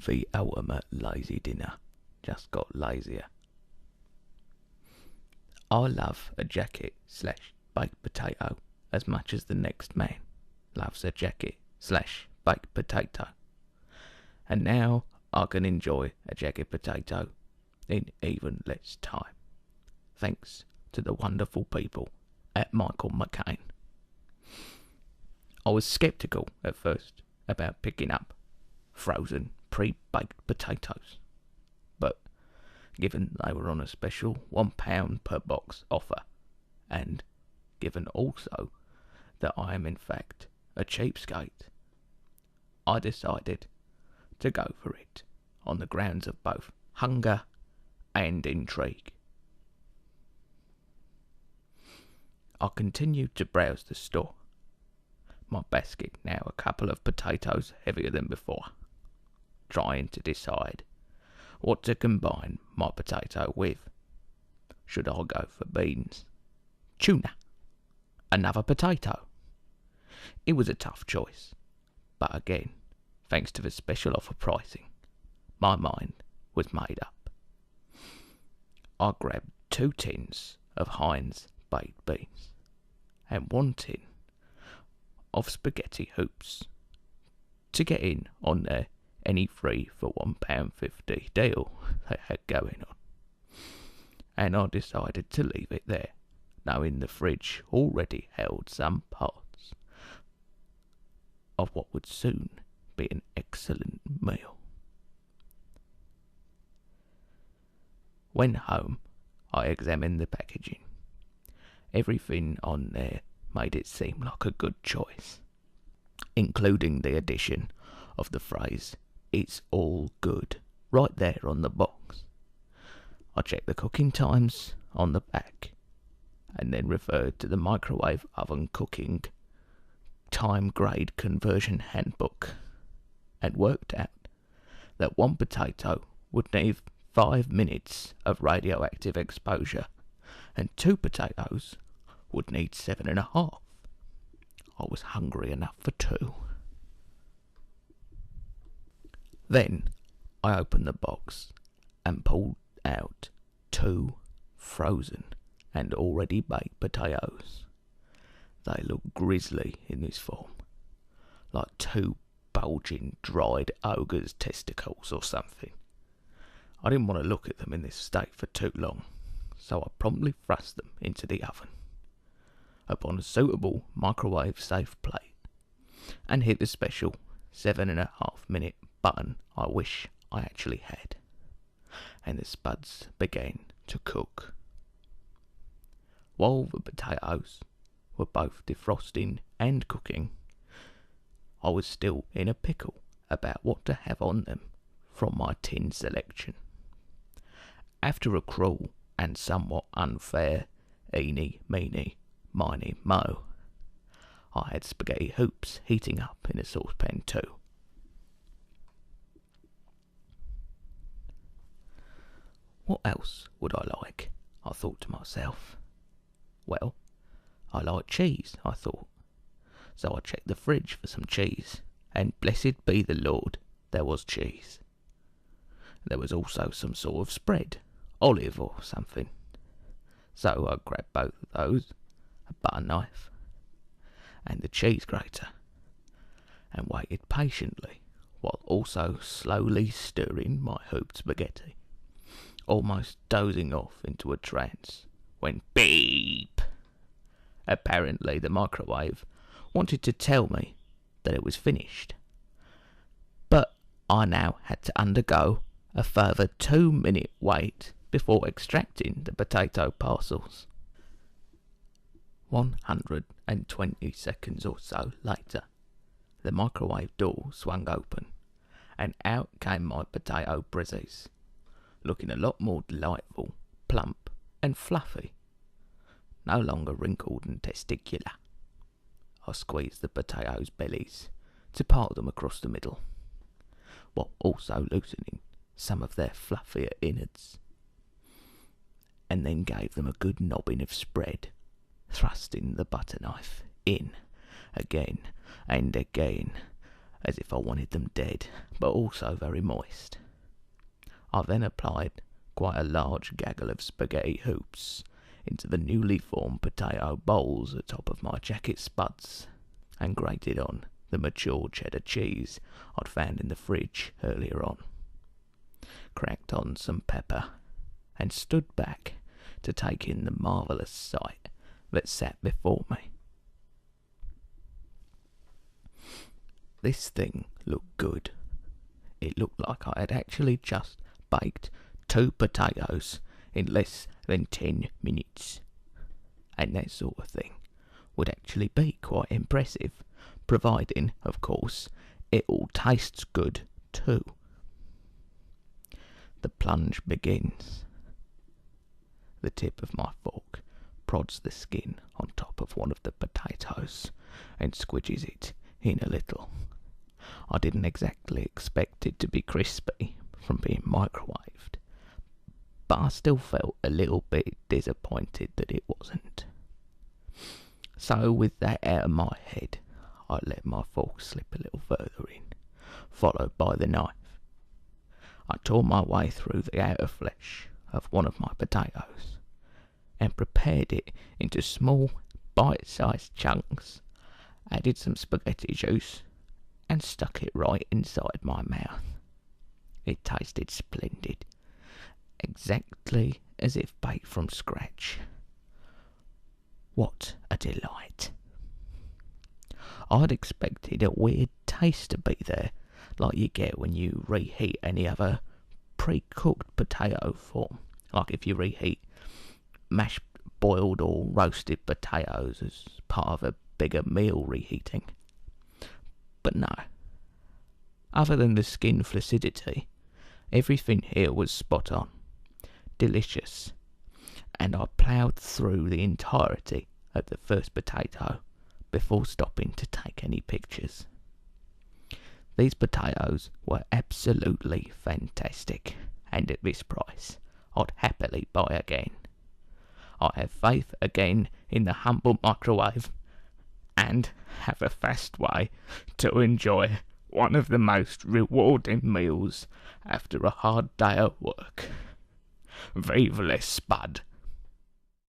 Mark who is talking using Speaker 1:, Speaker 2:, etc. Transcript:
Speaker 1: The ultimate lazy dinner just got lazier. I love a jacket/baked potato as much as the next man loves a jacket/baked potato. And now I can enjoy a jacket potato in even less time, thanks to the wonderful people at Michael McCain. I was sceptical at first about picking up frozen pre-baked potatoes, but given they were on a special £1 per box offer, and given also that I am in fact a cheapskate, I decided to go for it on the grounds of both hunger and intrigue. I continued to browse the store, my basket now a couple of potatoes heavier than before, trying to decide what to combine my potato with. Should I go for beans, tuna, another potato? It was a tough choice, but again, thanks to the special offer pricing, my mind was made up. I grabbed 2 tins of Heinz baked beans and 1 tin of spaghetti hoops to get in on their any free for £1.50 deal they had going on. And I decided to leave it there, knowing the fridge already held some parts of what would soon be an excellent meal. When home, I examined the packaging. Everything on there made it seem like a good choice, including the addition of the phrase, "It's all good," right there on the box. I checked the cooking times on the back, and then referred to the microwave oven cooking time grade conversion handbook, and worked out that 1 potato would need 5 minutes of radioactive exposure, and 2 potatoes would need 7.5. I was hungry enough for 2. Then I opened the box and pulled out 2 frozen and already baked potatoes. They looked grisly in this form, like 2 bulging dried ogre's testicles or something. I didn't want to look at them in this state for too long, so I promptly thrust them into the oven upon a suitable microwave-safe plate, and hit the special 7.5-minute button I wish I actually had, and the spuds began to cook. While the potatoes were both defrosting and cooking, I was still in a pickle about what to have on them from my tin selection. After a cruel and somewhat unfair eeny, meeny, miny, mo, I had spaghetti hoops heating up in a saucepan too. What else would I like? I thought to myself. Well, I like cheese, I thought. So I checked the fridge for some cheese, and blessed be the Lord, there was cheese. There was also some sort of spread, olive or something. So I grabbed both of those, a butter knife and the cheese grater, and waited patiently while also slowly stirring my hooped spaghetti, almost dozing off into a trance, when beep! Apparently the microwave wanted to tell me that it was finished. But I now had to undergo a further 2-minute wait before extracting the potato parcels. 120 seconds or so later, the microwave door swung open, and out came my potato brizzies, looking a lot more delightful, plump and fluffy, no longer wrinkled and testicular. I squeezed the potatoes' bellies to part them across the middle, while also loosening some of their fluffier innards, and then gave them a good knobbing of spread, thrusting the butter knife in again and again as if I wanted them dead, but also very moist. I then applied quite a large gaggle of spaghetti hoops into the newly formed potato bowls atop of my jacket spuds, and grated on the mature cheddar cheese I'd found in the fridge earlier on, cracked on some pepper, and stood back to take in the marvellous sight that sat before me. This thing looked good. It looked like I had actually just baked 2 potatoes in less than 10 minutes. And that sort of thing would actually be quite impressive, providing, of course, it all tastes good too. The plunge begins. The tip of my fork prods the skin on top of one of the potatoes and squidges it in a little. I didn't exactly expect it to be crispy from being microwaved, but I still felt a little bit disappointed that it wasn't. So with that out of my head, I let my fork slip a little further in, followed by the knife. I tore my way through the outer flesh of one of my potatoes and prepared it into small, bite-sized chunks, added some spaghetti juice, and stuck it right inside my mouth. It tasted splendid, exactly as if baked from scratch. What a delight. I'd expected a weird taste to be there, like you get when you reheat any other pre-cooked potato form, like if you reheat mashed, boiled or roasted potatoes as part of a bigger meal reheating. But no. Other than the skin flaccidity, everything here was spot on, delicious, and I ploughed through the entirety of the first potato before stopping to take any pictures. These potatoes were absolutely fantastic, and at this price, I'd happily buy again. I have faith again in the humble microwave, and have a fast way to enjoy one of the most rewarding meals after a hard day at work. Vive les Spud!